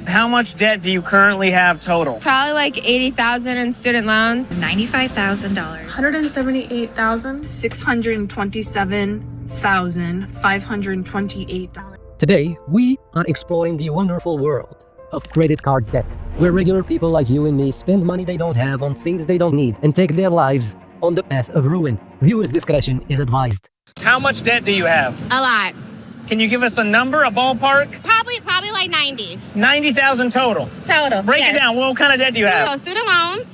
How much debt do you currently have total? Probably like $80,000 in student loans. $95,000. $178,000. $627,528. Today, we are exploring the wonderful world of credit card debt, where regular people like you and me spend money they don't have on things they don't need and take their lives on the path of ruin. Viewers' discretion is advised. How much debt do you have? A lot. Can you give us a number, a ballpark? Probably like 90. 90,000 total. Total. Break it down. What kind of debt do you have? Student loans,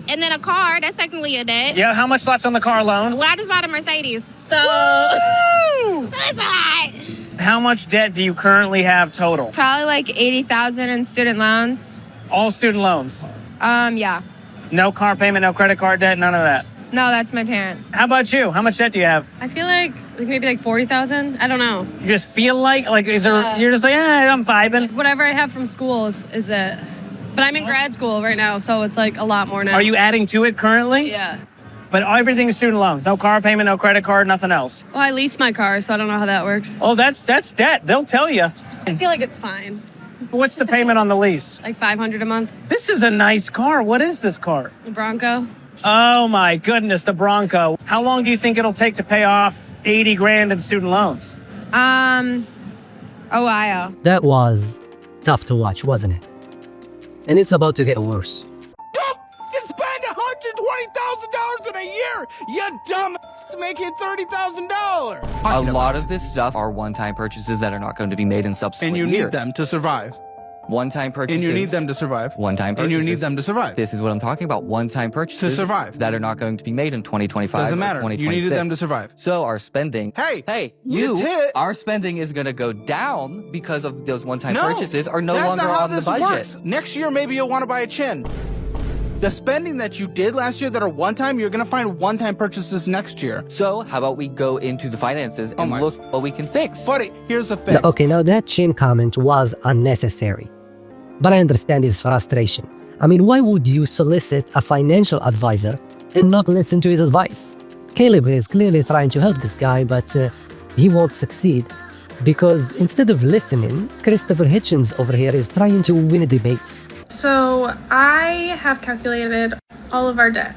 and then a car. That's technically a debt. Yeah, how much left on the car loan? Well, I just bought a Mercedes, so it's a lot. How much debt do you currently have total? Probably like $80,000 in student loans. All student loans? Yeah. No car payment, no credit card debt, none of that? No, that's my parents. How about you? How much debt do you have? I feel like maybe like 40,000. I don't know. You just feel like is there? You're just like, I'm vibing. Whatever I have from school is it. But I'm in grad school right now, so it's like a lot more now. Are you adding to it currently? Yeah. But everything is student loans. No car payment, no credit card, nothing else. Well, I leased my car, so I don't know how that works. Oh, that's debt. They'll tell you. I feel like it's fine. What's the payment on the lease? Like $500 a month. This is a nice car. What is this car? The Bronco. Oh my goodness, the Bronco. How long do you think it'll take to pay off 80 grand in student loans? A while. That was tough to watch, wasn't it? And it's about to get worse. You spend $120,000 in a year, you dumb making $30,000. A lot of this stuff are one-time purchases that are not going to be made in subsequent years. And you need them to survive. One-time purchases. And you need them to survive. One-time purchases. And you need them to survive. This is what I'm talking about. One-time purchases. To survive. That are not going to be made in 2025 Doesn't or matter. 2026. You needed them to survive. So our spending. Hey, our spending is going to go down because of those one-time purchases are no longer on the budget. Works. Next year, maybe you'll want to buy a chin. The spending that you did last year that are one-time, you're going to find one-time purchases next year. So how about we go into the finances and look what we can fix? Buddy, here's the fix. Now that chin comment was unnecessary. But I understand his frustration. I mean, why would you solicit a financial advisor and not listen to his advice? Caleb is clearly trying to help this guy, but he won't succeed because instead of listening, Christopher Hitchens over here is trying to win a debate. So I have calculated all of our debt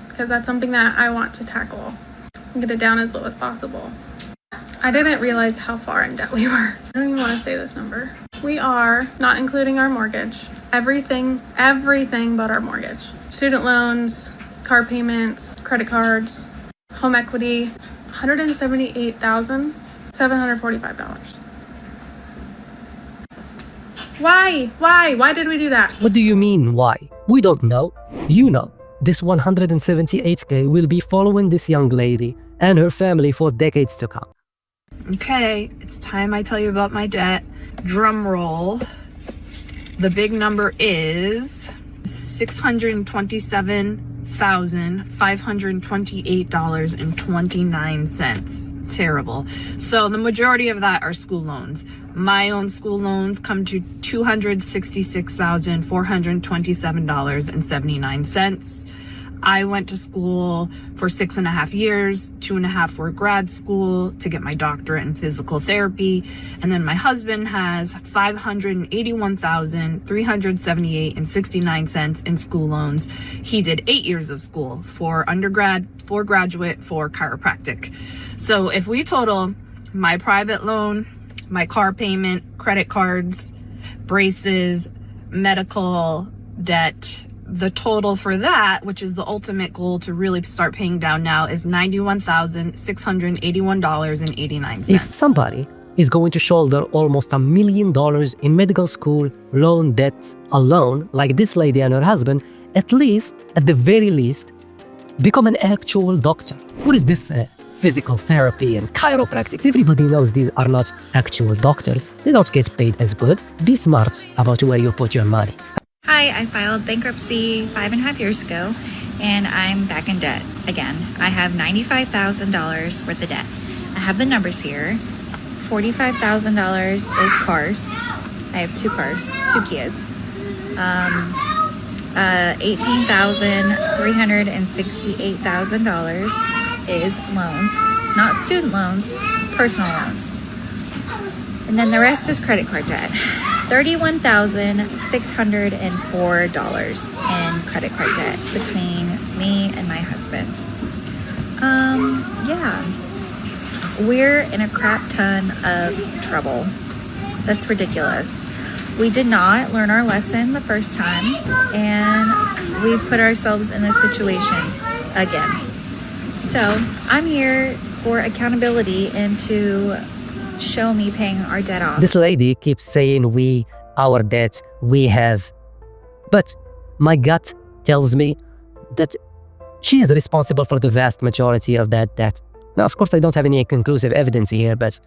because that's something that I want to tackle and get it down as low as possible. I didn't realize how far in debt we were. I don't even want to say this number. We are, not including our mortgage, everything but our mortgage. Student loans, car payments, credit cards, home equity, $178,745. Why? Why did we do that? What do you mean, why? We don't know. You know. This 178K will be following this young lady and her family for decades to come. Okay, it's time I tell you about my debt. Drum roll. The big number is $627,528.29. Terrible. So the majority of that are school loans. My own school loans come to $266,427.79. I went to school for 6.5 years, 2.5 were grad school to get my doctorate in physical therapy. And then my husband has $581,378.69 in school loans. He did 8 years of school, 4 undergrad, 4 graduate, 4 chiropractic. So if we total my private loan, my car payment, credit cards, braces, medical debt, the total for that, which is the ultimate goal to really start paying down now, is $91,681.89. If somebody is going to shoulder almost $1 million in medical school loan debts alone, like this lady and her husband, at the very least, become an actual doctor. What is this physical therapy and chiropractics? Everybody knows these are not actual doctors. They don't get paid as good. Be smart about where you put your money. Hi, I filed bankruptcy 5.5 years ago, and I'm back in debt again. I have $95,000 worth of debt. I have the numbers here. $45,000 is cars. I have 2 cars, 2 Kias. $18,368,000 is loans, not student loans, personal loans. And then the rest is credit card debt. $31,604 in credit card debt between me and my husband. Yeah. We're in a crap ton of trouble. That's ridiculous. We did not learn our lesson the first time, and we've put ourselves in this situation again. So I'm here for accountability and to show me paying our debt off. This lady keeps saying our debt, we have. But my gut tells me that she is responsible for the vast majority of that debt. Now, of course, I don't have any conclusive evidence here, but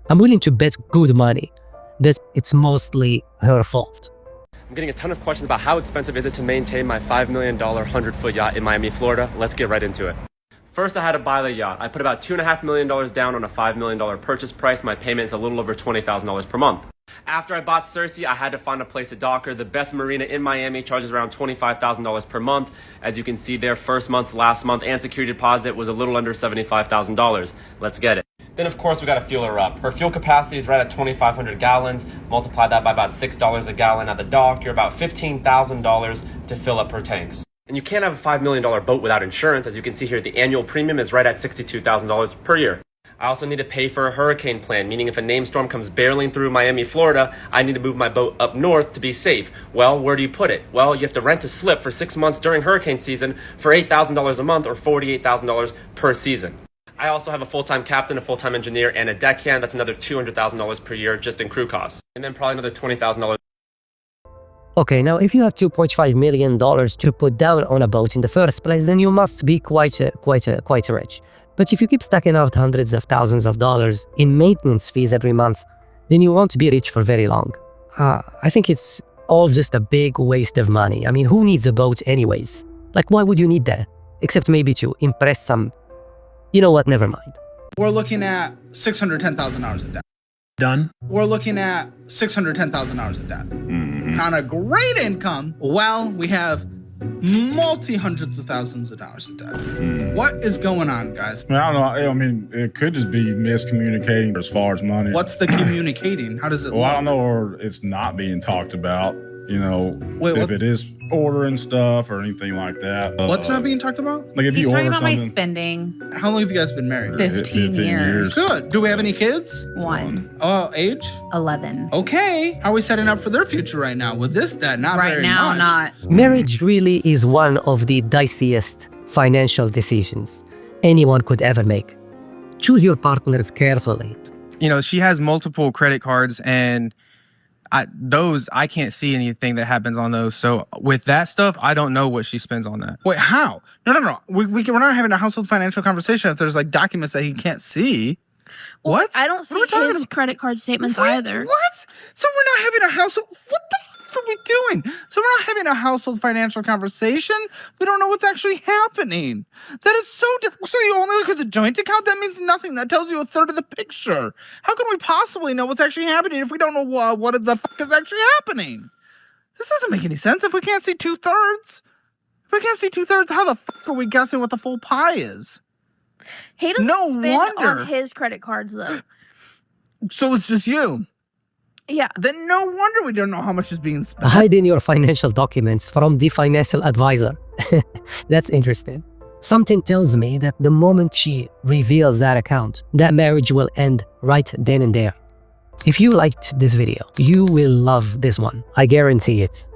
I'm willing to bet good money that it's mostly her fault. I'm getting a ton of questions about how expensive is it to maintain my $5 million 100-foot yacht in Miami, Florida. Let's get right into it. First, I had to buy the yacht. I put about $2.5 million down on a $5 million purchase price. My payment is a little over $20,000 per month. After I bought Cersei, I had to find a place to dock her. The best marina in Miami charges around $25,000 per month. As you can see there, first month, last month, and security deposit was a little under $75,000. Let's get it. Then, of course, we got to fuel her up. Her fuel capacity is right at 2,500 gallons. Multiply that by about $6 a gallon at the dock. You're about $15,000 to fill up her tanks. And you can't have a $5 million boat without insurance. As you can see here, the annual premium is right at $62,000 per year. I also need to pay for a hurricane plan, meaning if a named storm comes barreling through Miami, Florida, I need to move my boat up north to be safe. Well, where do you put it? Well, you have to rent a slip for 6 months during hurricane season for $8,000 a month or $48,000 per season. I also have a full-time captain, a full-time engineer, and a deckhand. That's another $200,000 per year just in crew costs. And then probably another $20,000. Okay, now if you have $2.5 million to put down on a boat in the first place, then you must be quite rich. But if you keep stacking out hundreds of thousands of dollars in maintenance fees every month, then you won't be rich for very long. I think it's all just a big waste of money. I mean, who needs a boat anyways? Like, why would you need that? Except maybe to impress some... You know what, never mind. We're looking at $610,000 of debt. Done. We're looking at $610,000 of debt. On a great income, well, we have multi-hundreds of thousands of dollars of debt. What is going on, guys? I don't know. I mean, it could just be miscommunicating as far as money. What's the communicating? How does it look? I don't know, or it's not being talked about, you know, if it is ordering stuff or anything like that. What's not being talked about? Like if He's you talking order about my something. spending. How long have you guys been married? 15 years. Good. Do we have any kids? 1. Oh, age? 11. Okay. How are we setting up for their future right now? With this debt, not Right very now, much. not. Marriage really is one of the diciest financial decisions anyone could ever make. Choose your partners carefully. You know, she has multiple credit cards, and I can't see anything that happens on those. So with that stuff, I don't know what she spends on that. Wait, how? No. We're not having a household financial conversation if there's like documents that he can't see. Well, What? I don't see What are we talking his about? credit card statements Wait, either. What? So we're not having a household... What the fuck are we doing? So we're not having a household financial conversation? We don't know what's actually happening. That is so different. So you only look at the joint account? That means nothing. That tells you a third of the picture. How can we possibly know what's actually happening if we don't know what the fuck is actually happening? This doesn't make any sense if we can't see 2/3. If we can't see 2/3, how the fuck are we guessing what the full pie is? He doesn't No spend wonder. on his credit cards though. So it's just you. Yeah. Then no wonder we don't know how much is being spent. Hiding your financial documents from the financial advisor. That's interesting. Something tells me that the moment she reveals that account, that marriage will end right then and there. If you liked this video, you will love this one. I guarantee it.